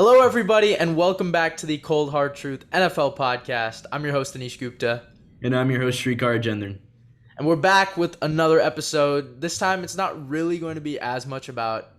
Hello, everybody, and welcome back to the Cold Hard Truth NFL podcast. I'm your host, Anish Gupta, And I'm your host, Srikar. and we're back with another episode. This time, it's not really going to be as much about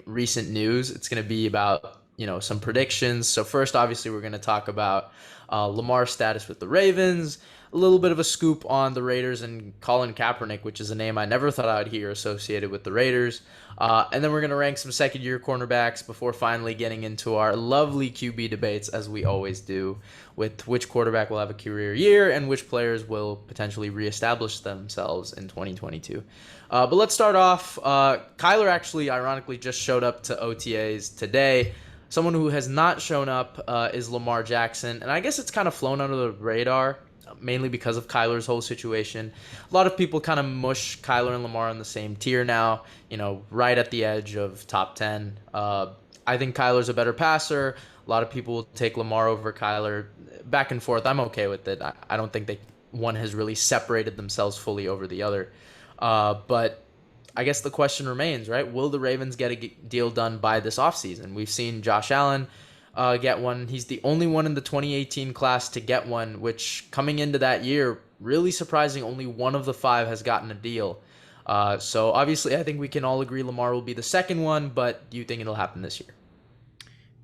recent news. It's going to be about some predictions. So first, obviously, we're going to talk about Lamar's status with the Ravens, a little bit of a scoop on the Raiders and Colin Kaepernick, which is a name I never thought I'd hear associated with the Raiders. And then we're going to rank some second-year cornerbacks before finally getting into our lovely QB debates, as we always do, with which quarterback will have a career year and which players will potentially reestablish themselves in 2022. But let's start off. Kyler actually, ironically, just showed up to OTAs today. Someone who has not shown up is Lamar Jackson, and I guess it's kind of flown under the radar, mainly because of Kyler's whole situation. A lot of people kind of mush Kyler and Lamar on the same tier now, right at the edge of top 10. I think Kyler's a better passer. A lot of people will take Lamar over Kyler. Back and forth, I'm okay with it. I don't think one has really separated themselves fully over the other. But I guess the question remains, right? Will the Ravens get a deal done by this offseason? We've seen Josh Allen get one. He's the only one in the 2018 class to get one, which coming into that year, really surprising, only one of the five has gotten a deal. So obviously I think we can all agree Lamar will be the second one, but do you think it'll happen this year?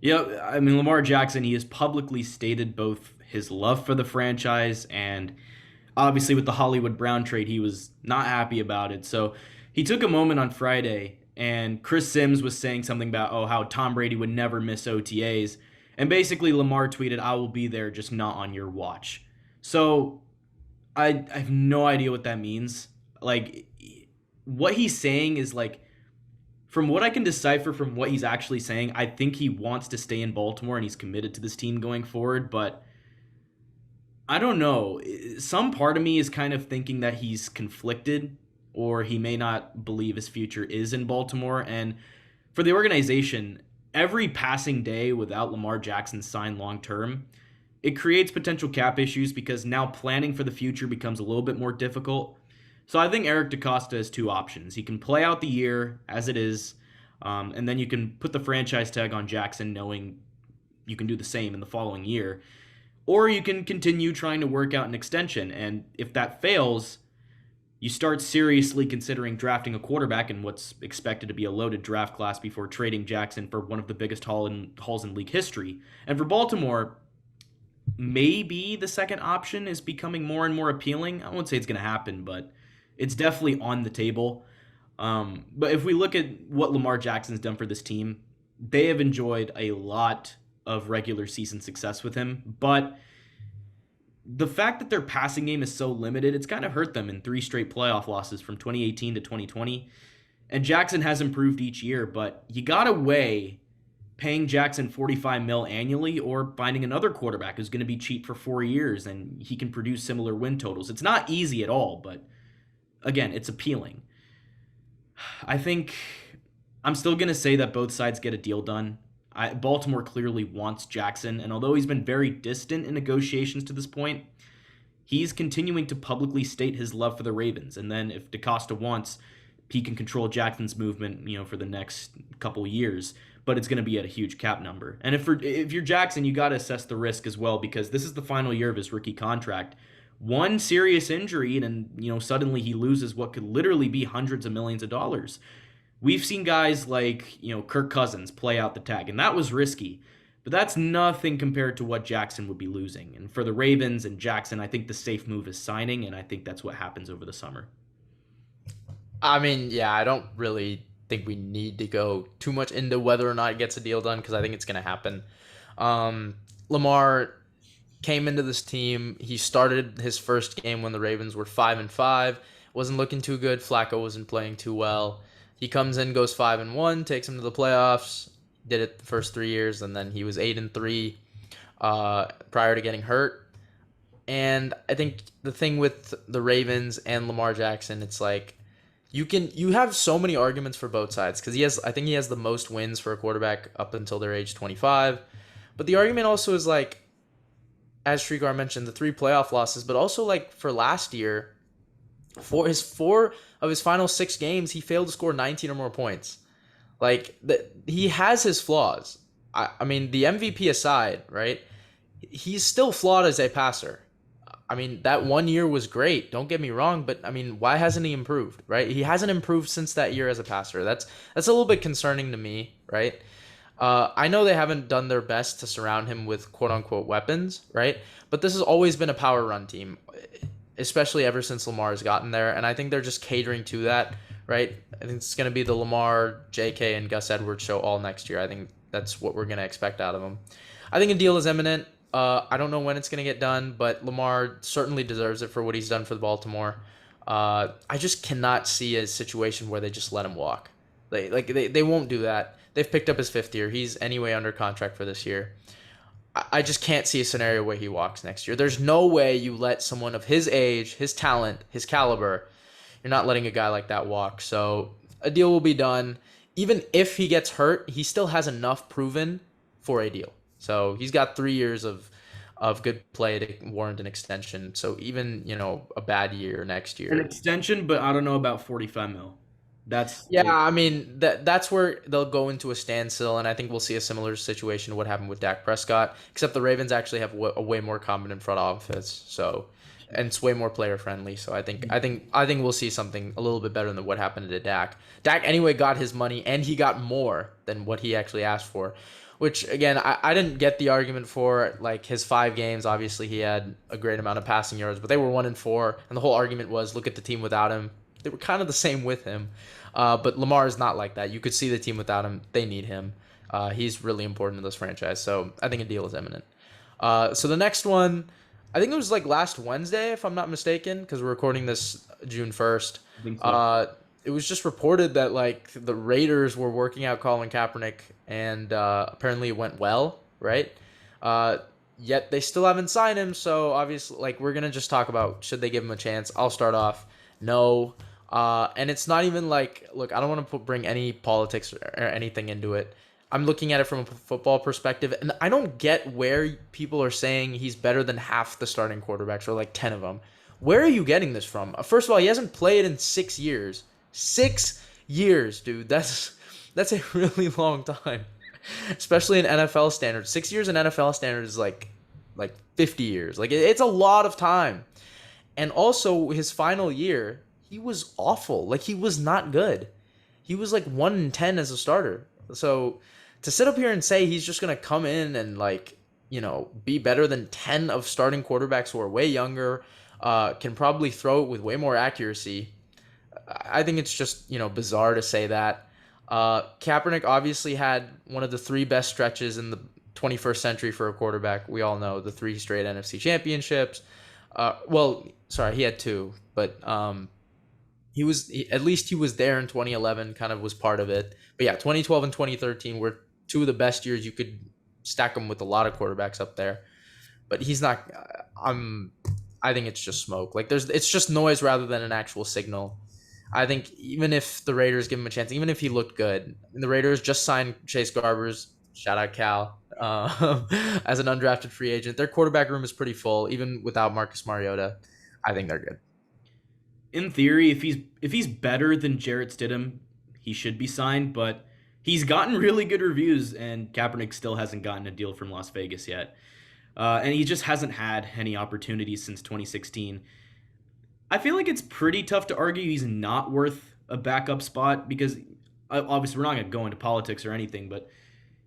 Yeah, I mean, Lamar Jackson, he has publicly stated both his love for the franchise and obviously with the Hollywood Brown trade, he was not happy about it. So he took a moment on Friday, and Chris Sims was saying something about, how Tom Brady would never miss OTAs. And basically, Lamar tweeted, "I will be there, just not on your watch." So I have no idea what that means. What he's saying is, from what I can decipher from what he's actually saying, I think he wants to stay in Baltimore and he's committed to this team going forward. But I don't know. Some part of me is kind of thinking that he's conflicted, or he may not believe his future is in Baltimore. And for the organization, every passing day without Lamar Jackson signed long term, it creates potential cap issues because now planning for the future becomes a little bit more difficult. So I think Eric DeCosta has two options. He can play out the year as it is, and then you can put the franchise tag on Jackson knowing you can do the same in the following year. Or you can continue trying to work out an extension, and if that fails, you start seriously considering drafting a quarterback in what's expected to be a loaded draft class before trading Jackson for one of the biggest hauls in league history. And for Baltimore, maybe the second option is becoming more and more appealing. I won't say it's going to happen, but it's definitely on the table. But if we look at what Lamar Jackson's done for this team, they have enjoyed a lot of regular season success with him, but the fact that their passing game is so limited, it's kind of hurt them in 3 straight playoff losses from 2018 to 2020. And Jackson has improved each year, but you got to weigh paying Jackson $45 million annually or finding another quarterback who's going to be cheap for 4 years and he can produce similar win totals. It's not easy at all, but again, it's appealing. I think I'm still going to say that both sides get a deal done. Baltimore clearly wants Jackson, and although he's been very distant in negotiations to this point, he's continuing to publicly state his love for the Ravens. And then if DeCosta wants, he can control Jackson's movement, for the next couple years, but it's going to be at a huge cap number. And if you're Jackson, you got to assess the risk as well, because this is the final year of his rookie contract. One serious injury, and suddenly he loses what could literally be hundreds of millions of dollars. We've seen guys like, Kirk Cousins play out the tag, and that was risky. But that's nothing compared to what Jackson would be losing. And for the Ravens and Jackson, I think the safe move is signing, and I think that's what happens over the summer. I mean, yeah, I don't really think we need to go too much into whether or not it gets a deal done because I think it's going to happen. Lamar came into this team. He started his first game when the Ravens were 5-5. Wasn't looking too good. Flacco wasn't playing too well. He comes in, goes 5-1, takes him to the playoffs. Did it the first 3 years, and then he was 8-3 prior to getting hurt. And I think the thing with the Ravens and Lamar Jackson, it's like you have so many arguments for both sides because I think he has the most wins for a quarterback up until their age 25. But the argument also is as Srikar mentioned, the 3 playoff losses, but also for last year, for his 4 of his final 6 games, he failed to score 19 or more points. He has his flaws. I mean, the MVP aside, right? He's still flawed as a passer. I mean, that 1 year was great. Don't get me wrong, but I mean, why hasn't he improved, right? He hasn't improved since that year as a passer. That's a little bit concerning to me, right? I know they haven't done their best to surround him with quote unquote weapons, right? But this has always been a power run team, especially ever since Lamar has gotten there. And I think they're just catering to that, right? I think it's going to be the Lamar, JK, and Gus Edwards show all next year. I think that's what we're going to expect out of him. I think a deal is imminent. I don't know when it's going to get done, but Lamar certainly deserves it for what he's done for Baltimore. I just cannot see a situation where they just let him walk. They won't do that. They've picked up his 5th year. He's anyway under contract for this year. I just can't see a scenario where he walks next year. There's no way you let someone of his age, his talent, his caliber, you're not letting a guy like that walk. So a deal will be done. Even if he gets hurt, he still has enough proven for a deal. So he's got 3 years of good play to warrant an extension. So even, a bad year next year. An extension, but I don't know about 45 mil. I mean, that's where they'll go into a standstill, and I think we'll see a similar situation to what happened with Dak Prescott, except the Ravens actually have a way more competent front office, and it's way more player friendly. So I think we'll see something a little bit better than what happened to Dak. Dak anyway got his money, and he got more than what he actually asked for, which again I didn't get the argument for. Like his 5 games, obviously he had a great amount of passing yards, but they were 1-4, and the whole argument was look at the team without him. They were kind of the same with him. But Lamar is not like that. You could see the team without him. They need him. He's really important to this franchise. So I think a deal is imminent. So the next one, I think it was like last Wednesday, if I'm not mistaken, because we're recording this June 1st. I think so. It was just reported that like the Raiders were working out Colin Kaepernick, and apparently it went well, right? Yet they still haven't signed him. So obviously, like we're gonna just talk about should they give him a chance. I'll start off. No. And it's not even like, look, I don't want to bring any politics or anything into it. I'm looking at it from a football perspective, and I don't get where people are saying he's better than half the starting quarterbacks or like 10 of them. Where are you getting this from? First of all, he hasn't played in 6 years. 6 years, dude. That's a really long time, especially in NFL standards. 6 years in NFL standards is like 50 years. Like it's a lot of time. And also his final year, he was awful. Like he was not good. He was like 1-10 as a starter. So to sit up here and say he's just gonna come in and be better than 10 of starting quarterbacks who are way younger, can probably throw it with way more accuracy. I think it's just bizarre to say that. Kaepernick obviously had one of the 3 best stretches in the 21st century for a quarterback. We all know the 3 straight NFC championships. He had 2, but at least he was there in 2011, kind of was part of it. But yeah, 2012 and 2013 were 2 of the best years. You could stack him with a lot of quarterbacks up there, but he's not. I think it's just smoke. Like it's just noise rather than an actual signal. I think even if the Raiders give him a chance, even if he looked good, and the Raiders just signed Chase Garbers, shout out Cal, as an undrafted free agent. Their quarterback room is pretty full, even without Marcus Mariota. I think they're good. In theory, if he's better than Jarrett Stidham, he should be signed, but he's gotten really good reviews, and Kaepernick still hasn't gotten a deal from Las Vegas yet. And he just hasn't had any opportunities since 2016. I feel like it's pretty tough to argue he's not worth a backup spot because obviously we're not going to go into politics or anything, but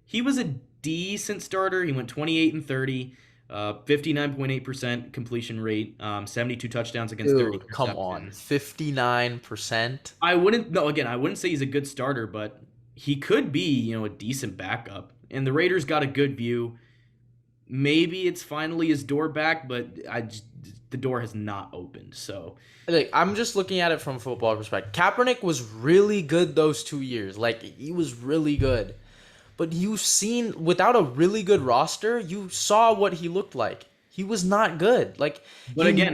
he was a decent starter. He went 28-30. 59.8% completion rate, 72 touchdowns against 30 interceptions. Come on, 59%. I wouldn't say he's a good starter, but he could be, a decent backup. And the Raiders got a good view. Maybe it's finally his door back, but the door has not opened. So I'm just looking at it from a football perspective. Kaepernick was really good those 2 years. Like he was really good. But you've seen, without a really good roster, you saw what he looked like. He was not good. Like, but again,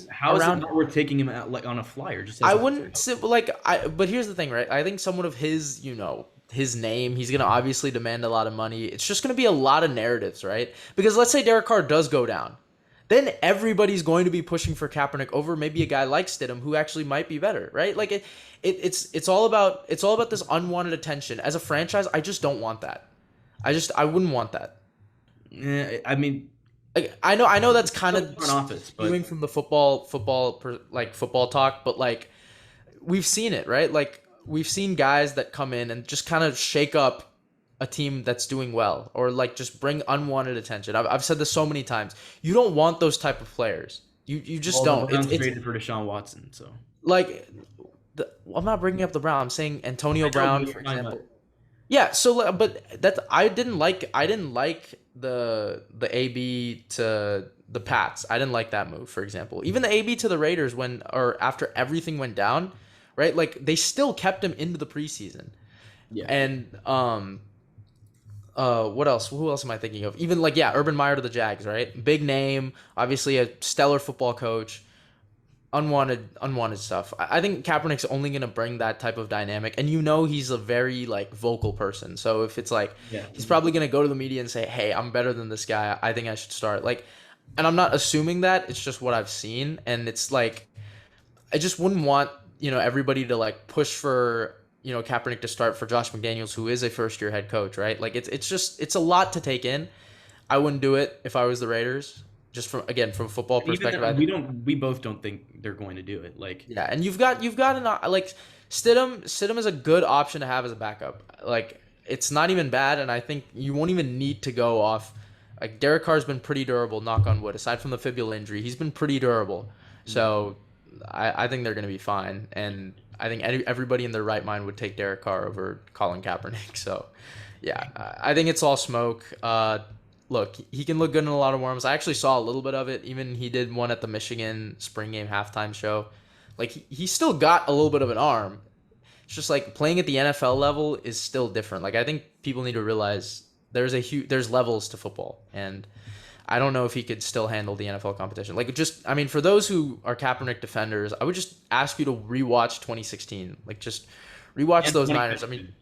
how is it not worth taking him out like on a flyer? I wouldn't say but here's the thing, right? I think someone of his, his name, he's gonna obviously demand a lot of money. It's just gonna be a lot of narratives, right? Because let's say Derek Carr does go down, then everybody's going to be pushing for Kaepernick over maybe a guy like Stidham who actually might be better, right? Like it's all about this unwanted attention. As a franchise, I just don't want that. I wouldn't want that. I mean, Like I know that's kind still of front office, but skewing from the football talk, but like we've seen it, right? Like we've seen guys that come in and just kind of shake up a team that's doing well, or like just bring unwanted attention. I've said this so many times. You don't want those type of players. You just well, the don't. Browns It's traded for Deshaun Watson, so like I'm not bringing up the Brown. I'm saying Antonio I know, Brown, but for you're talking example. about Yeah, so but that I didn't like the AB to the Pats. I didn't like that move, for example. Even the AB to the Raiders when or after everything went down, right? Like they still kept him into the preseason. yeah. And what else? Who else am I thinking of? Even like, yeah, Urban Meyer to the Jags, right? Big name, obviously a stellar football coach. Unwanted stuff. I think Kaepernick's only gonna bring that type of dynamic, and he's a very like vocal person. So if it's like Yeah. he's probably gonna go to the media and say, "Hey, I'm better than this guy. I think I should start." Like, and I'm not assuming that. It's just what I've seen, and it's like I just wouldn't want everybody to like push for Kaepernick to start for Josh McDaniels, who is a first year head coach, right? Like it's a lot to take in. I wouldn't do it if I was the Raiders. Just from a football And even perspective, I we both don't think they're going to do it. Like, Yeah, and you've got like Stidham is a good option to have as a backup. Like it's not even bad, and I think you won't even need to go off. Like Derek Carr's been pretty durable, knock on wood. Aside from the fibula injury, he's been pretty durable. So I think they're gonna be fine, and I think everybody in their right mind would take Derek Carr over Colin Kaepernick. So yeah, I think it's all smoke. Look, he can look good in a lot of warms. I actually saw a little bit of it. Even he did one at the Michigan spring game halftime show. Like he still got a little bit of an arm. It's just like playing at the NFL level is still different. Like I think people need to realize there's levels to football, and I don't know if he could still handle the NFL competition. Like I mean, for those who are Kaepernick defenders, I would just ask you to rewatch 2016. Like just rewatch and those Niners. I mean,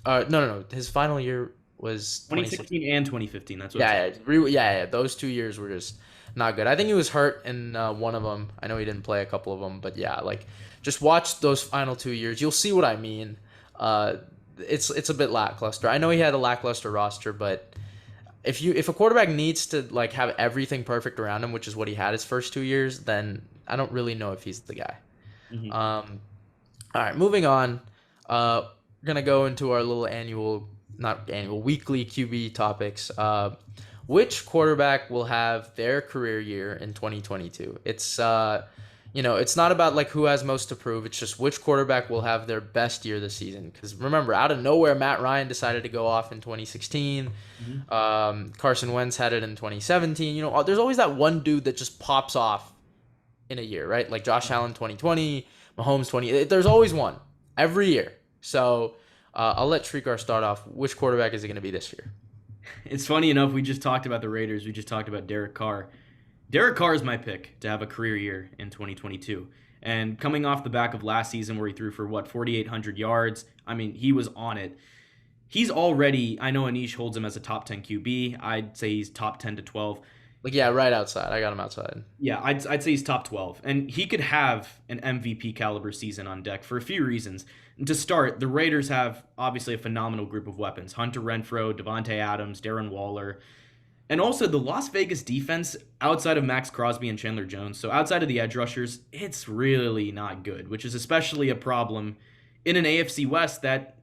no. His final year was 2016 and 2015. That's what. Yeah. Those 2 years were just not good. I think he was hurt in one of them. I know he didn't play a couple of them, but yeah, like just watch those final 2 years. You'll see what I mean. It's a bit lackluster. I know he had a lackluster roster, but if a quarterback needs to like have everything perfect around him, which is what he had his first 2 years, then I don't really know if he's the guy. Mhm. All right, moving on. We're gonna go into our little weekly QB topics. Which quarterback will have their career year in 2022? It's not about like who has most to prove. It's just which quarterback will have their best year this season. Because remember, out of nowhere, Matt Ryan decided to go off in 2016. Carson Wentz had it in 2017. There's always that one dude that just pops off in a year, right? Like Josh Allen 2020, Mahomes 20. There's always one every year. So I'll let Srikar start off. Which quarterback is it going to be this year? It's funny enough. We just talked about the Raiders. We just talked about Derek Carr. Derek Carr is my pick to have a career year in 2022. And coming off the back of last season where he threw for 4,800 yards, I mean, he was on it. He's already, I know Anish holds him as a top 10 QB. I'd say he's top 10 to 12. Like, yeah, right outside. I got him outside. Yeah, I'd say he's top 12. And he could have an MVP caliber season on deck for a few reasons. And to start, the Raiders have obviously a phenomenal group of weapons. Hunter Renfrow, Devontae Adams, Darren Waller. And also the Las Vegas defense outside of Max Crosby and Chandler Jones. So outside of the edge rushers, it's really not good, which is especially a problem in an AFC West that,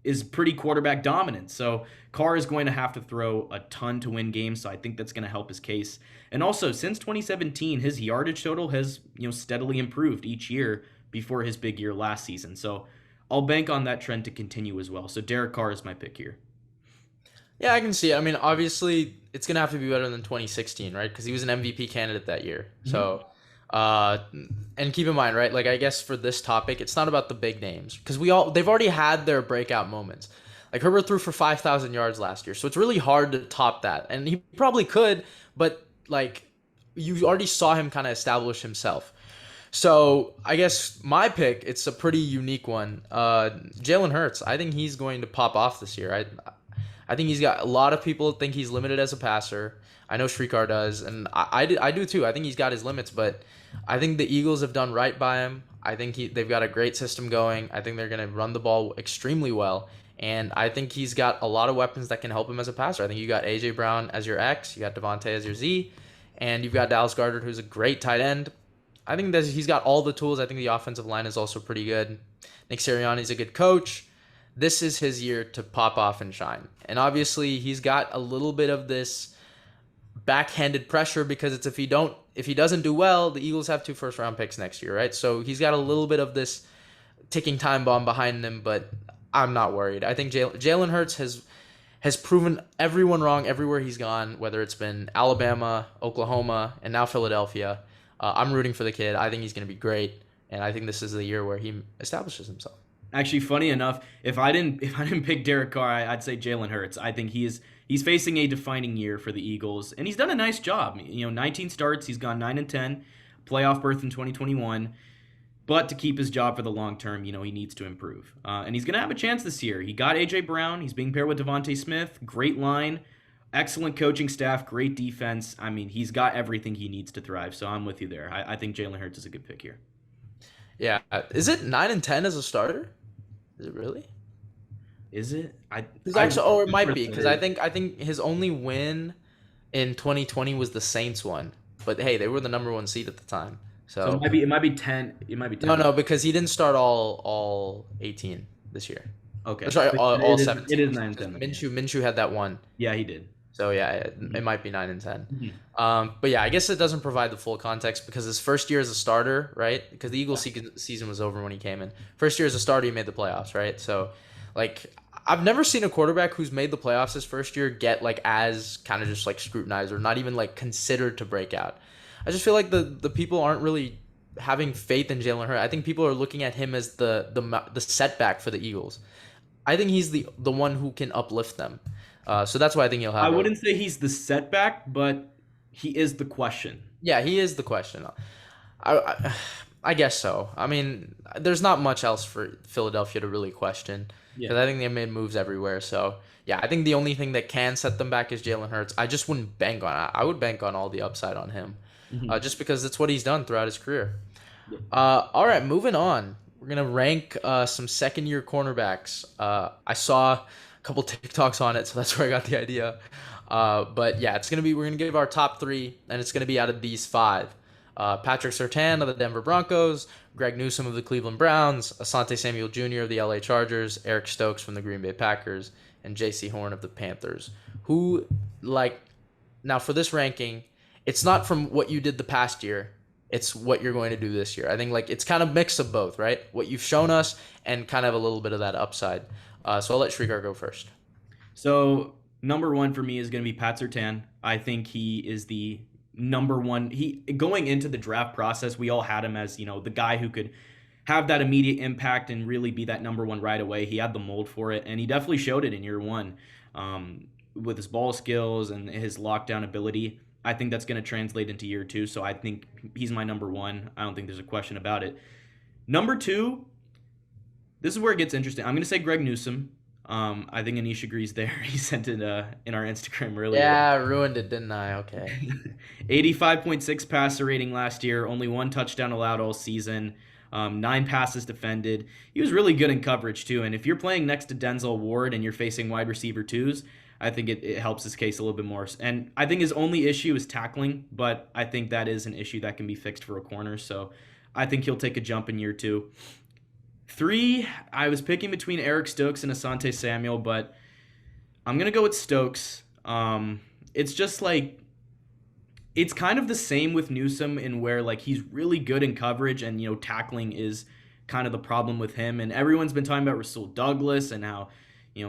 is pretty quarterback dominant. So Carr is going to have to throw a ton to win games, so I think that's going to help his case. And also, since 2017, his yardage total has, steadily improved each year before his big year last season. So I'll bank on that trend to continue as well. So Derek Carr is my pick here. Yeah, I can see it. I mean, obviously, it's going to have to be better than 2016, right? Because he was an MVP candidate that year. Mm-hmm. So, and keep in mind, right? Like, I guess for this topic, it's not about the big names. Because they've already had their breakout moments. Like, Herbert threw for 5,000 yards last year. So it's really hard to top that. And he probably could, but, like, you already saw him kind of establish himself. So I guess my pick, it's a pretty unique one. Jalen Hurts. I think he's going to pop off this year. I think he's got a lot of people think he's limited as a passer. I know Srikar does, and I do too. I think he's got his limits, but I think the Eagles have done right by him. I think they've got a great system going. I think they're going to run the ball extremely well, And I think he's got a lot of weapons that can help him as a passer. I think you got A.J. Brown as your X, you got Devontae as your Z, and you've got Dallas Goedert, who's a great tight end. I think that he's got all the tools. I think the offensive line is also pretty good. Nick Sirianni's a good coach. This is his year to pop off and shine. And obviously, he's got a little bit of this backhanded pressure because it's if he doesn't do well, the Eagles have 2 first-round picks next year, right? So he's got a little bit of this ticking time bomb behind him, but I'm not worried. I think Jalen Hurts has proven everyone wrong everywhere he's gone, whether it's been Alabama, Oklahoma, and now Philadelphia. I'm rooting for the kid. I think he's going to be great, and I think this is the year where he establishes himself. Actually, funny enough, if I didn't pick Derek Carr, I'd say Jalen Hurts. I think he's facing a defining year for the Eagles, and he's done a nice job. 19 starts, he's gone 9-10, playoff berth in 2021. But to keep his job for the long term, he needs to improve. And he's going to have a chance this year. He got A.J. Brown. He's being paired with Devontae Smith. Great line. Excellent coaching staff. Great defense. I mean, he's got everything he needs to thrive. So I'm with you there. I think Jalen Hurts is a good pick here. Yeah. Is it 9-10 as a starter? Is it really? Is it? It might be. Because I think his only win in 2020 was the Saints one. But, hey, they were the number 1 seed at the time. So it might be 10. It might be 10. No, because he didn't start all 18 this year. Okay. Sorry, all 17. It is 9-10. Minshew had that one. Yeah, he did. So yeah, it might be 9-10. But yeah, I guess it doesn't provide the full context because his first year as a starter, right? Because the Eagles season was over when he came in. First year as a starter, he made the playoffs, right? So like I've never seen a quarterback who's made the playoffs his first year get like as kind of just like scrutinized or not even like considered to break out. I just feel like the people aren't really having faith in Jalen Hurts. I think people are looking at him as the setback for the Eagles. I think he's the one who can uplift them. So that's why I think he'll have. I wouldn't say he's the setback, but he is the question. Yeah, he is the question. I guess so. I mean, there's not much else for Philadelphia to really question because I think they made moves everywhere. So yeah, I think the only thing that can set them back is Jalen Hurts. I just wouldn't bank on it. I would bank on all the upside on him, just because it's what he's done throughout his career. All right, moving on. We're gonna rank some second-year cornerbacks. I saw a couple TikToks on it, so that's where I got the idea. But yeah, we're gonna give our top 3, and it's gonna be out of these 5. Patrick Surtain of the Denver Broncos, Greg Newsome of the Cleveland Browns, Asante Samuel Jr. of the LA Chargers, Eric Stokes from the Green Bay Packers, and J.C. Horn of the Panthers. Now for this ranking, it's not from what you did the past year. It's what you're going to do this year. I think it's kind of mix of both, right? What you've shown us and kind of a little bit of that upside. So I'll let Srikar go first. So number 1 for me is going to be Pat Surtain. I think he is the number 1. Going into the draft process, we all had him as, the guy who could have that immediate impact and really be that number 1 right away. He had the mold for it, and he definitely showed it in year 1 with his ball skills and his lockdown ability. I think that's going to translate into year 2, so I think he's my number 1. I don't think there's a question about it. Number 2, this is where it gets interesting. I'm going to say Greg Newsome. I think Anish agrees there. He sent it in our Instagram earlier. Yeah, ruined it, didn't I? Okay. 85.6 passer rating last year, only 1 touchdown allowed all season, 9 passes defended. He was really good in coverage too, and if you're playing next to Denzel Ward and you're facing wide receiver 2s, I think it helps his case a little bit more. And I think his only issue is tackling, but I think that is an issue that can be fixed for a corner. So I think he'll take a jump in year 2. 3, I was picking between Eric Stokes and Asante Samuel, but I'm going to go with Stokes. It's just it's kind of the same with Newsome in where he's really good in coverage and, tackling is kind of the problem with him. And everyone's been talking about Rasul Douglas and how,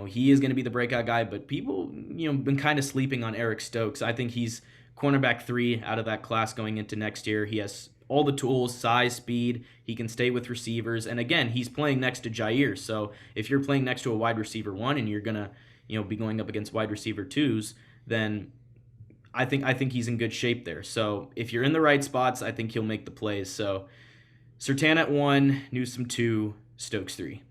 he is going to be the breakout guy, but people, been kind of sleeping on Eric Stokes. I think he's cornerback 3 out of that class going into next year. He has all the tools, size, speed. He can stay with receivers. And again, he's playing next to Jair. So if you're playing next to a wide receiver 1 and you're going to, be going up against wide receiver 2s, then I think he's in good shape there. So if you're in the right spots, I think he'll make the plays. So Surtain at 1, Newsome 2, Stokes 3.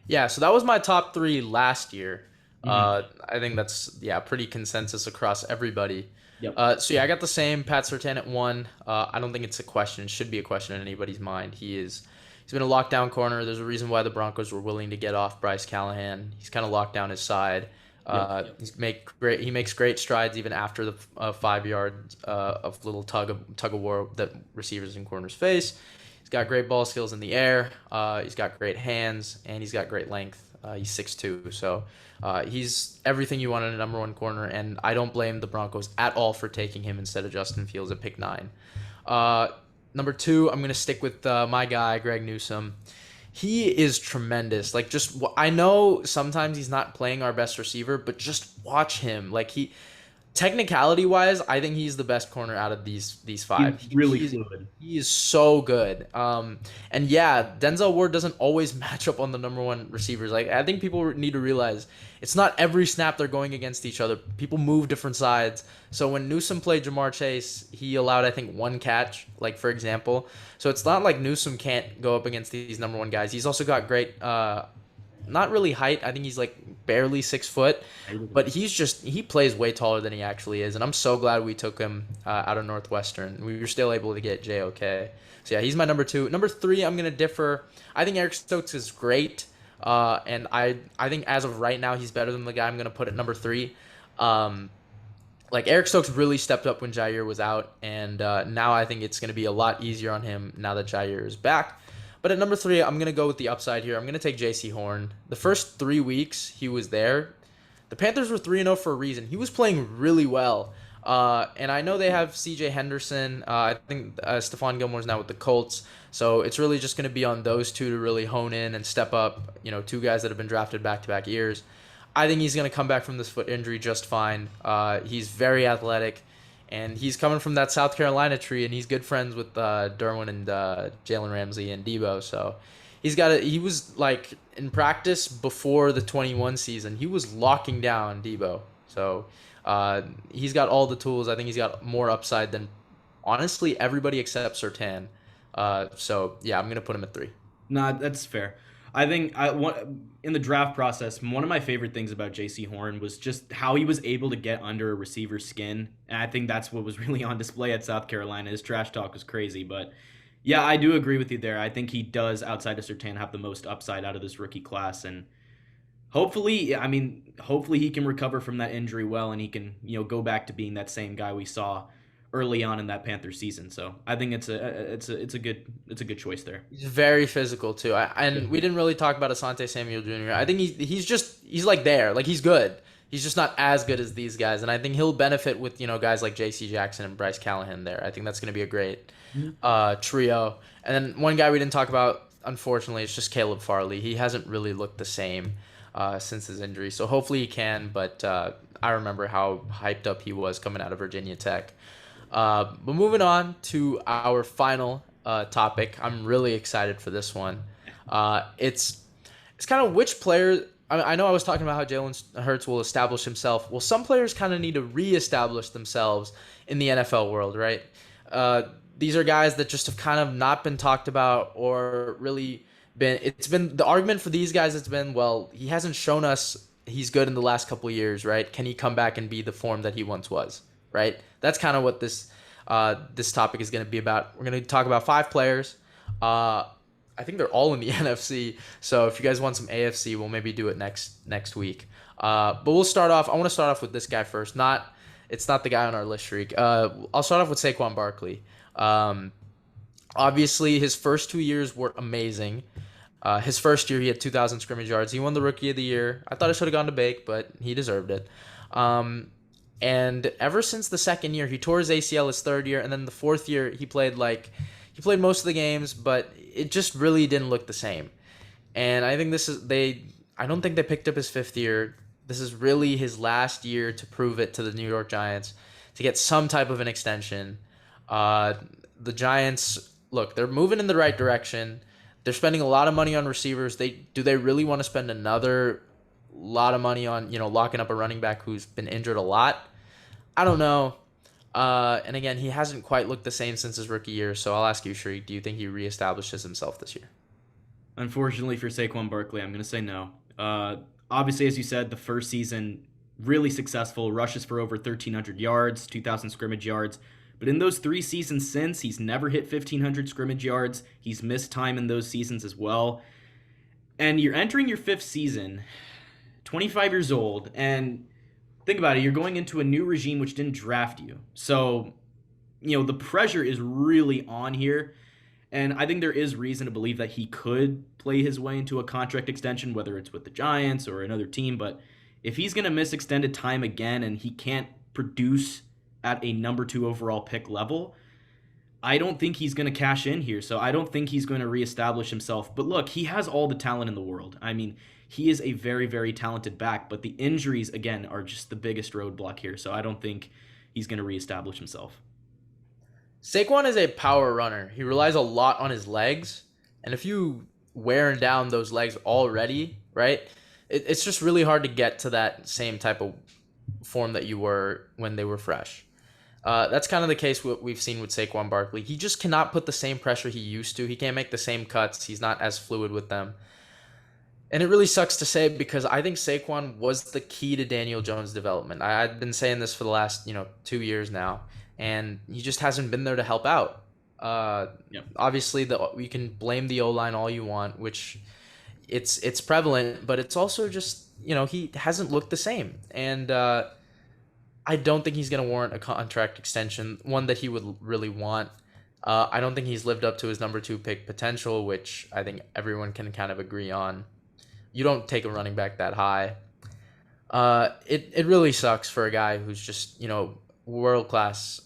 Yeah, so that was my top 3 last year. I think that's pretty consensus across everybody. Yep. So yeah, I got the same. Pat Surtain at 1. I don't think it's a question. It should be a question in anybody's mind. He's He's been a lockdown corner. There's a reason why the Broncos were willing to get off Bryce Callahan. He's kind of locked down his side. Yep. He makes great strides even after the 5 yards of little tug of war that receivers and corners face. He's got great ball skills in the air. He's got great hands, and he's got great length. He's 6'2", so he's everything you want in a number one corner, and I don't blame the Broncos at all for taking him instead of Justin Fields at pick 9. Number 2, I'm gonna stick with my guy Greg Newsome. He is tremendous. Like, I know sometimes he's not playing our best receiver, but just watch him. Like, technicality wise, I think he's the best corner out of these 5. He's really fluid. He is so good. And yeah, Denzel Ward doesn't always match up on the number one receivers. Like, I think people need to realize it's not every snap they're going against each other. People move different sides. So when Newsome played Jamar Chase, he allowed, I think, 1 catch, like, for example. So it's not like Newsome can't go up against these number one guys. He's also got great, not really height. I think he's like barely 6 foot, but he plays way taller than he actually is. And I'm so glad we took him out of Northwestern. We were still able to get JOK. So yeah, he's my number 2. Number 3, I'm going to differ. I think Eric Stokes is great. And I think as of right now, he's better than the guy I'm going to put at number 3. Like, Eric Stokes really stepped up when Jair was out, and now I think it's going to be a lot easier on him now that Jair is back. But at number 3, I'm going to go with the upside here. I'm going to take J.C. Horn. The first 3 weeks he was there, the Panthers were 3-0 for a reason. He was playing really well. And I know they have C.J. Henderson. I think Stephon Gilmore's now with the Colts. So it's really just going to be on those two to really hone in and step up, 2 guys that have been drafted back-to-back years. I think he's going to come back from this foot injury just fine. He's very athletic, and he's coming from that South Carolina tree, and he's good friends with Derwin and Jalen Ramsey and Debo. So he was like in practice before the 21 season, he was locking down Debo. So he's got all the tools. I think he's got more upside than honestly everybody except Surtain. So yeah, I'm going to put him at 3. Nah, that's fair. I think in the draft process, one of my favorite things about J.C. Horn was just how he was able to get under a receiver's skin. And I think that's what was really on display at South Carolina. His trash talk was crazy. But yeah, I do agree with you there. I think he does, outside of Surtain, have the most upside out of this rookie class. And hopefully he can recover from that injury well, and he can, go back to being that same guy we saw early on in that Panthers season. So I think it's a good choice there. He's very physical too. We didn't really talk about Asante Samuel Jr. I think he's like there. Like, he's good. He's just not as good as these guys. And I think he'll benefit with, guys like J.C. Jackson and Bryce Callahan there. I think that's going to be a great trio. And then one guy we didn't talk about, unfortunately, is just Caleb Farley. He hasn't really looked the same since his injury. So hopefully he can, but I remember how hyped up he was coming out of Virginia Tech. But moving on to our final topic, I'm really excited for this one. It's kind of which player. I know I was talking about how Jalen Hurts will establish himself. Well, some players kind of need to reestablish themselves in the NFL world, right? These are guys that just have kind of not been talked about or really been. It's been the argument for these guys. It's been, well, he hasn't shown us he's good in the last couple of years, right? Can he come back and be the form that he once was? Right? That's kind of what this topic is going to be about. We're going to talk about 5 players. I think they're all in the NFC. So if you guys want some AFC, we'll maybe do it next week. But we'll start off. I want to start off with this guy first. It's not the guy on our list, Shriek. I'll start off with Saquon Barkley. Obviously, his first 2 years were amazing. His first year, he had 2,000 scrimmage yards. He won the Rookie of the Year. I thought it should have gone to Bake, but he deserved it. And ever since the second year, he tore his ACL his third year, and then the fourth year he played most of the games, but it just really didn't look the same. And I think I don't think they picked up his 5th year. This is really his last year to prove it to the New York Giants, to get some type of an extension. The Giants, look, they're moving in the right direction. They're spending a lot of money on receivers. Do they really want to spend another lot of money on, locking up a running back who's been injured a lot? I don't know. And again, he hasn't quite looked the same since his rookie year. So I'll ask you, Shri, do you think he reestablishes himself this year? Unfortunately for Saquon Barkley, I'm going to say no. Obviously, as you said, the first season, really successful. Rushes for over 1,300 yards, 2,000 scrimmage yards. But in those 3 seasons since, he's never hit 1,500 scrimmage yards. He's missed time in those seasons as well. And you're entering your 5th season, 25 years old, and think about it, you're going into a new regime which didn't draft you. So, the pressure is really on here. And I think there is reason to believe that he could play his way into a contract extension, whether it's with the Giants or another team. But if he's going to miss extended time again and he can't produce at a number 2 overall pick level, I don't think he's going to cash in here. So I don't think he's going to reestablish himself. But look, he has all the talent in the world. I mean, he is a very, very talented back. But the injuries, again, are just the biggest roadblock here. So I don't think he's going to reestablish himself. Saquon is a power runner. He relies a lot on his legs. And if you wearing down those legs already, right, it's just really hard to get to that same type of form that you were when they were fresh. That's kind of the case what we've seen with Saquon Barkley. He just cannot put the same pressure he used to. He can't make the same cuts. He's not as fluid with them. And it really sucks to say because I think Saquon was the key to Daniel Jones' development. I've been saying this for the last 2 years now, and he just hasn't been there to help out. Obviously, you can blame the O-line all you want, which it's prevalent, but it's also just he hasn't looked the same, and I don't think he's going to warrant a contract extension, one that he would really want. I don't think he's lived up to his number 2 pick potential, which I think everyone can kind of agree on. You don't take a running back that high. It really sucks for a guy who's just, world-class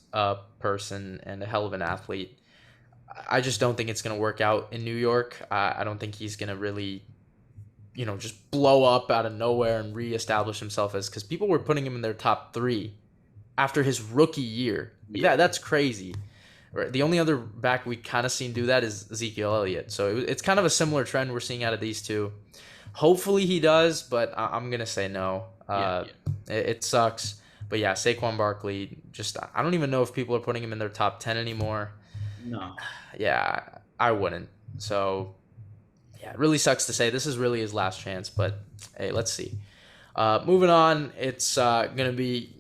person and a hell of an athlete. I just don't think it's going to work out in New York. I don't think he's going to really, just blow up out of nowhere and reestablish himself because people were putting him in their top 3 after his rookie year. Yeah, that's crazy. The only other back we kind of seen do that is Ezekiel Elliott. So it's kind of a similar trend we're seeing out of these two. Hopefully he does, but I'm going to say no. It sucks. But yeah, Saquon Barkley, I don't even know if people are putting him in their top 10 anymore. No. Yeah, I wouldn't. So, yeah, it really sucks to say. This is really his last chance, but hey, let's see. Moving on, it's going to be...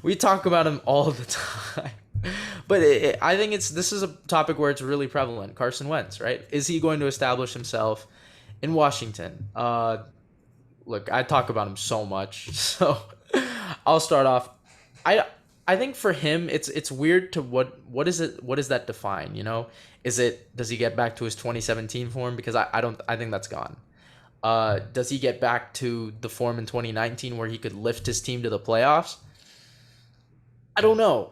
we talk about him all the time. But I think this is a topic where it's really prevalent. Carson Wentz, right? Is he going to establish himself in Washington? Look, I talk about him so much, so I'll start off. I think for him, it's weird to what does that define? Does he get back to his 2017 form? Because I think that's gone. Does he get back to the form in 2019 where he could lift his team to the playoffs? I don't know.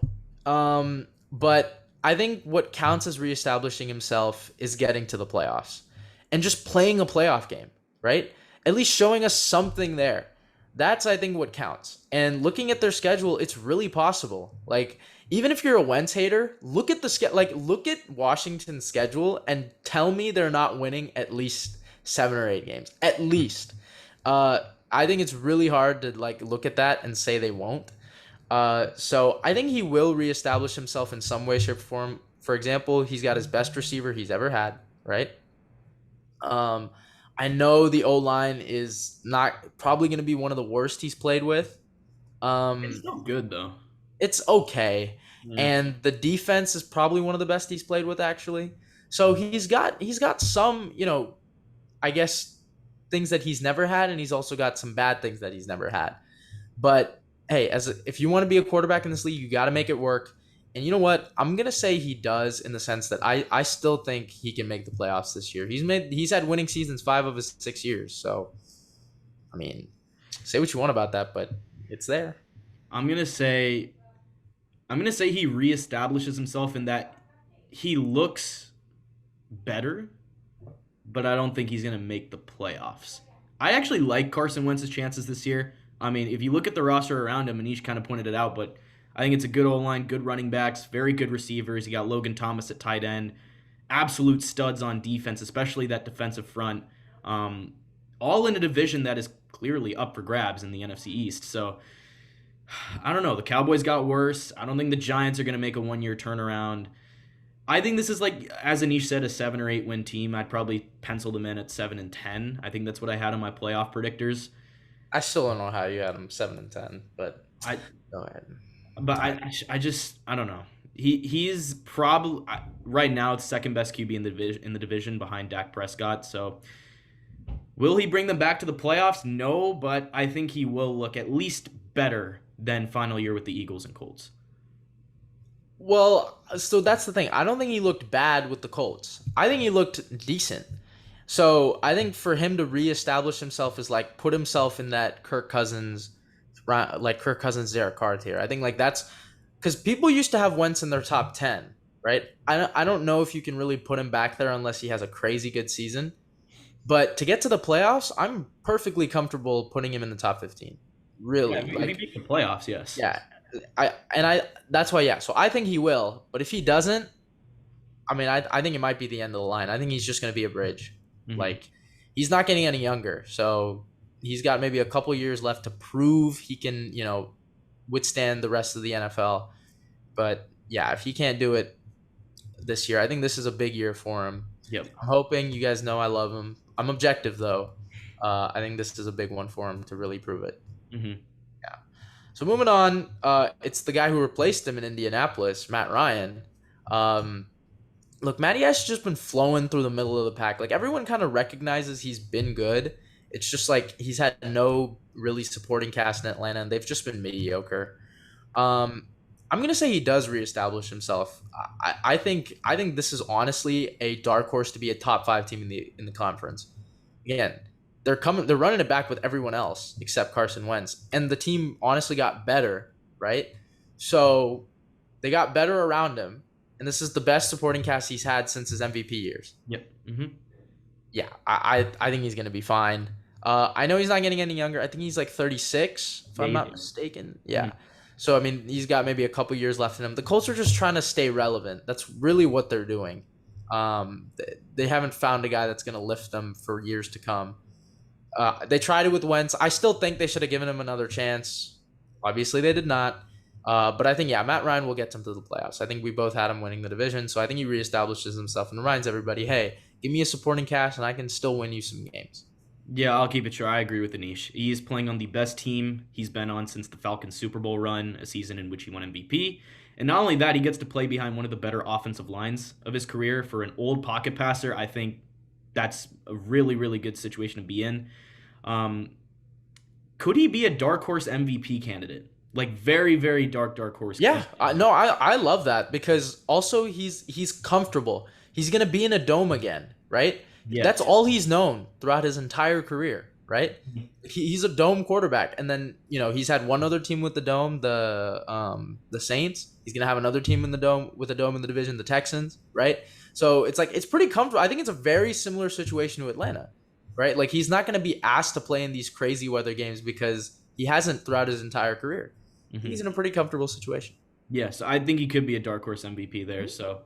But I think what counts as reestablishing himself is getting to the playoffs and just playing a playoff game, right? At least showing us something there. That's, I think, what counts. And looking at their schedule, it's really possible. Like, even if you're a Wentz hater, look at look at Washington's schedule and tell me they're not winning at least 7 or 8 games. At least. I think it's really hard to look at that and say they won't. So I think he will reestablish himself in some way, shape, or form. For example, he's got his best receiver he's ever had, right? I know the O-line is not probably going to be one of the worst he's played with. It's not good, though. It's okay. Yeah. And the defense is probably one of the best he's played with, actually. So he's got some, I guess, things that he's never had, and he's also got some bad things that he's never had. But hey, if you want to be a quarterback in this league, you got to make it work. And you know what? I'm going to say he does in the sense that I still think he can make the playoffs this year. He's had winning seasons 5 of his 6 years. So, I mean, say what you want about that, but it's there. I'm going to say he reestablishes himself in that he looks better, but I don't think he's going to make the playoffs. I actually like Carson Wentz's chances this year. I mean, if you look at the roster around him, Anish kind of pointed it out, but I think it's a good O-line, good running backs, very good receivers. You got Logan Thomas at tight end, absolute studs on defense, especially that defensive front. All in a division that is clearly up for grabs in the NFC East. So, I don't know. The Cowboys got worse. I don't think the Giants are going to make a one-year turnaround. I think this is, as Anish said, a 7 or 8 win team. I'd probably pencil them in at 7 and 10. I think that's what I had on my playoff predictors. I still don't know how you had them 7 and 10, but go ahead. but I don't know. He's probably right now it's second best QB in the division behind Dak Prescott. So will he bring them back to the playoffs? No, but I think he will look at least better than final year with the Eagles and Colts. Well, so that's the thing. I don't think he looked bad with the Colts. I think he looked decent. So I think for him to reestablish himself is like put himself in that Kirk Cousins, Derek Carr tier. I think like that's because people used to have Wentz in their top 10, right? I don't know if you can really put him back there unless he has a crazy good season. But to get to the playoffs, I'm perfectly comfortable putting him in the top 15. Yeah, Really, if we like make the playoffs, yes. yeah. I that's why yeah. So I think he will, but if he doesn't, I mean I think it might be the end of the line. I think he's just going to be a bridge. Hmm. Like he's not getting any younger. So he's got maybe a couple years left to prove he can, withstand the rest of the NFL. But yeah, if he can't do it this year, I think this is a big year for him. Yep. I'm hoping you guys know I love him. I'm objective though. I think this is a big one for him to really prove it. Hmm. Yeah. So moving on, it's the guy who replaced him in Indianapolis, Matt Ryan. Um, Look, Matty Ice has just been flowing through the middle of the pack. Like everyone kind of recognizes he's been good. It's just like he's had no really supporting cast in Atlanta, and they've just been mediocre. Um, I'm gonna say he does reestablish himself. I think this is honestly a dark horse to be a top five team in the conference. Again, they're running it back with everyone else except Carson Wentz, and the team honestly got better, right? So they got better around him, and this is the best supporting cast he's had since his MVP years. Yep. Hmm. Yeah, I think he's gonna be fine. I know he's not getting any younger. I think he's like 36, if I'm not Maybe. mistaken. Hmm. Yeah. So I mean, he's got maybe a couple years left in him. The Colts are just trying to stay relevant. That's really what they're doing. They haven't found a guy that's gonna lift them for years to come. They tried it with Wentz. I still think they should have given him another chance. Obviously, they did not. But I think, yeah, Matt Ryan will get them to the playoffs. I think we both had him winning the division. So I think he reestablishes himself and reminds everybody, hey, give me a supporting cast and I can still win you some games. Yeah, I'll keep it short. I agree with Anish. He is playing on the best team he's been on since the Falcons Super Bowl run, a season in which he won MVP. And not only that, he gets to play behind one of the better offensive lines of his career. For an old pocket passer, I think that's a really, really good situation to be in. Um, could he be a dark horse MVP candidate? Like very, very dark horse. Yeah, no, I love that because also he's comfortable. He's gonna be in a dome again, right? That's Yes. all he's known throughout his entire career, right? He's a dome quarterback, and then he's had one other team with the dome, the Saints. He's gonna have another team in the dome with a dome in the division, the Texans, right? So it's like it's pretty comfortable. I think it's a very similar situation to Atlanta, right? Like he's not gonna be asked to play in these crazy weather games because he hasn't throughout his entire career. Hmm. He's in a pretty comfortable situation. Yes, I think he could be a dark horse MVP there. So,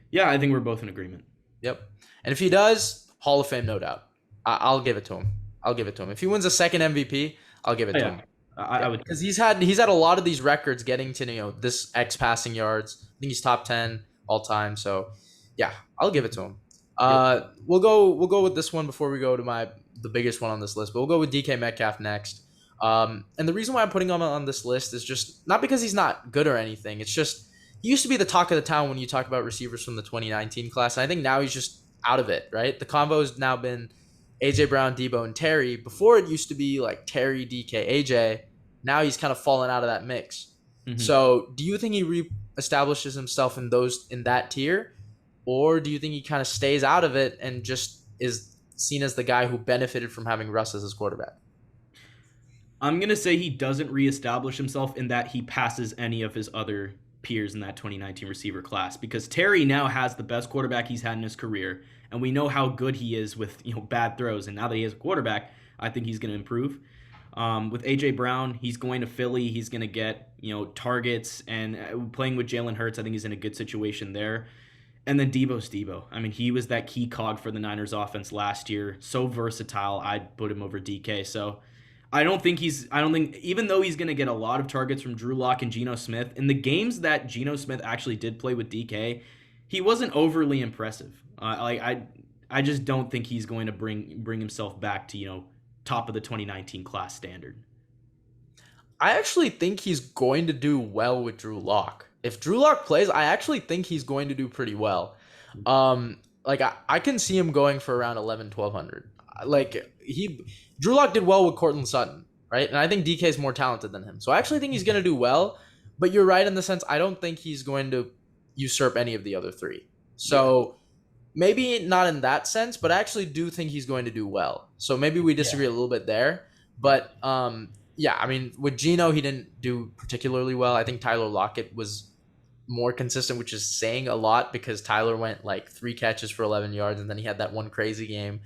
yeah, I think we're both in agreement. Yep. And if he does, Hall of Fame, no doubt. I'll give it to him. I'll give it to him. If he wins a second MVP, I'll give it Oh, to yeah, him. I Yeah, would. because he's had a lot of these records getting to this X passing yards. I think he's top 10 all time. So yeah, I'll give it to him. Yep. We'll go with this one before we go to the biggest one on this list. But we'll go with DK Metcalf next. And the reason why I'm putting him on this list is just not because he's not good or anything. It's just he used to be the talk of the town when you talk about receivers from the 2019 class. And I think now he's just out of it, right? The combo has now been AJ Brown, Debo, and Terry. Before it used to be like Terry, DK, AJ. Now he's kind of fallen out of that mix. Hmm. So do you think he reestablishes himself in that tier? Or do you think he kind of stays out of it and just is seen as the guy who benefited from having Russ as his quarterback? I'm gonna say he doesn't reestablish himself in that he passes any of his other peers in that 2019 receiver class because Terry now has the best quarterback he's had in his career, and we know how good he is with bad throws. And now that he has a quarterback, I think he's gonna improve. With AJ Brown, he's going to Philly. He's gonna get targets and playing with Jalen Hurts. I think he's in a good situation there. And then Debo's Debo. I mean, he was that key cog for the Niners offense last year. So versatile. I'd put him over DK. So I don't think even though he's going to get a lot of targets from Drew Lock and Geno Smith, in the games that Geno Smith actually did play with DK, he wasn't overly impressive. I just don't think he's going to bring himself back to top of the 2019 class standard. I actually think he's going to do well with Drew Lock. If Drew Lock plays, I actually think he's going to do pretty well. Like I can see him going for around 11, 1200. Like Drew Lock did well with Cortland Sutton, right? And I think DK is more talented than him. So I actually think he's going to do well, but you're right in the sense I don't think he's going to usurp any of the other three. So maybe not in that sense, but I actually do think he's going to do well. So maybe we disagree a little bit there, but yeah, I mean, with Geno, he didn't do particularly well. I think Tyler Lockett was more consistent, which is saying a lot because Tyler went like 3 catches for 11 yards, and then he had that one crazy game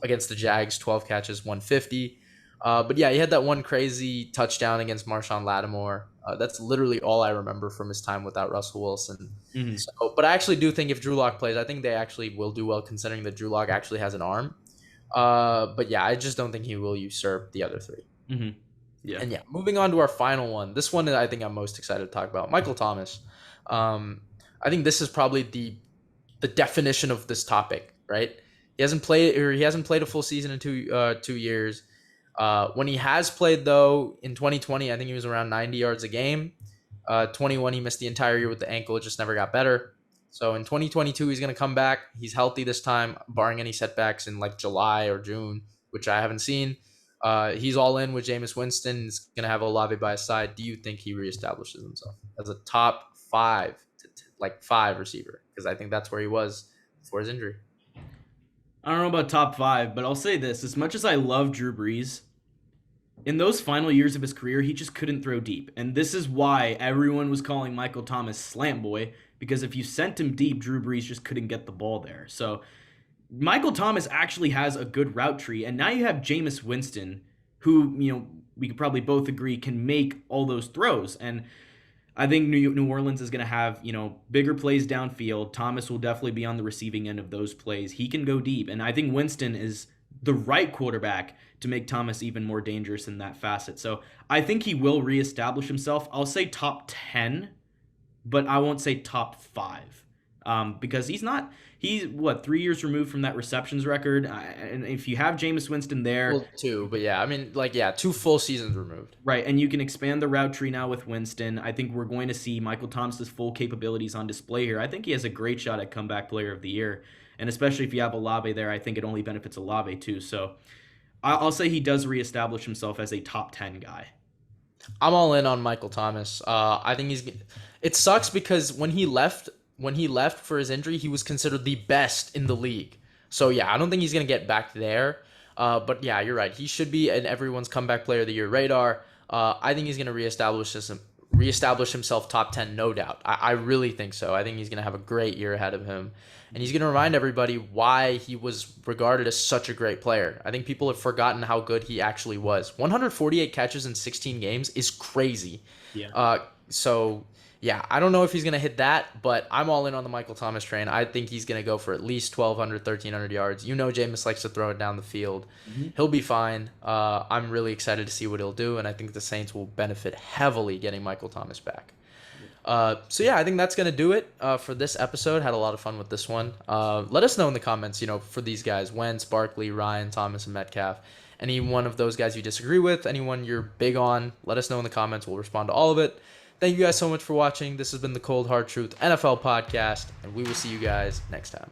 against the Jags, 12 catches, 150. But yeah, he had that one crazy touchdown against Marshawn Lattimore. That's literally all I remember from his time without Russell Wilson. Mm-hmm. So, but I actually do think if Drew Lock plays, I think they actually will do well considering that Drew Lock actually has an arm. But yeah, I just don't think he will usurp the other three. Mm-hmm. Yeah. And yeah, moving on to our final one. This one I think I'm most excited to talk about. Michael Thomas. I think this is probably the definition of this topic, right? He hasn't played a full season in 2 years. When he has played though, in 2020, I think he was around 90 yards a game. 21, he missed the entire year with the ankle. It just never got better. So in 2022, he's going to come back. He's healthy this time, barring any setbacks in like July or June, which I haven't seen. He's all in with Jameis Winston. He's going to have Olave by his side. Do you think he reestablishes himself as a top 5 receiver? Because I think that's where he was before his injury. I don't know about top 5, but I'll say this. As much as I love Drew Brees, in those final years of his career, he just couldn't throw deep. And this is why everyone was calling Michael Thomas Slant Boy, because if you sent him deep, Drew Brees just couldn't get the ball there. So Michael Thomas actually has a good route tree, and now you have Jameis Winston, who, we could probably both agree can make all those throws. And I think New Orleans is going to have, bigger plays downfield. Thomas will definitely be on the receiving end of those plays. He can go deep, and I think Winston is the right quarterback to make Thomas even more dangerous in that facet. So I think he will reestablish himself. I'll say top 10, but I won't say top 5 because he's 3 years removed from that receptions record. And if you have Jameis Winston there. Well, 2, but yeah, I mean, 2 full seasons removed. Right, and you can expand the route tree now with Winston. I think we're going to see Michael Thomas's full capabilities on display here. I think he has a great shot at comeback player of the year. And especially if you have Olave there, I think it only benefits Olave too. So I'll say he does reestablish himself as a top 10 guy. I'm all in on Michael Thomas. I think it sucks because when he left for his injury, he was considered the best in the league. So yeah, I don't think he's going to get back there. But yeah, you're right. He should be in everyone's comeback player of the year radar. I think he's going to reestablish himself top 10, no doubt. I really think so. I think he's going to have a great year ahead of him. And he's going to remind everybody why he was regarded as such a great player. I think people have forgotten how good he actually was. 148 catches in 16 games is crazy. Yeah. So, yeah, I don't know if he's going to hit that, but I'm all in on the Michael Thomas train. I think he's going to go for at least 1,200, 1,300 yards. Jameis likes to throw it down the field. Mm-hmm. He'll be fine. I'm really excited to see what he'll do, and I think the Saints will benefit heavily getting Michael Thomas back. So yeah, I think that's going to do it for this episode. Had a lot of fun with this one. Let us know in the comments, for these guys, Wentz, Barkley, Ryan, Thomas, and Metcalf. Any one of those guys you disagree with, anyone you're big on, let us know in the comments. We'll respond to all of it. Thank you guys so much for watching. This has been the Cold Hard Truth NFL podcast, and we will see you guys next time.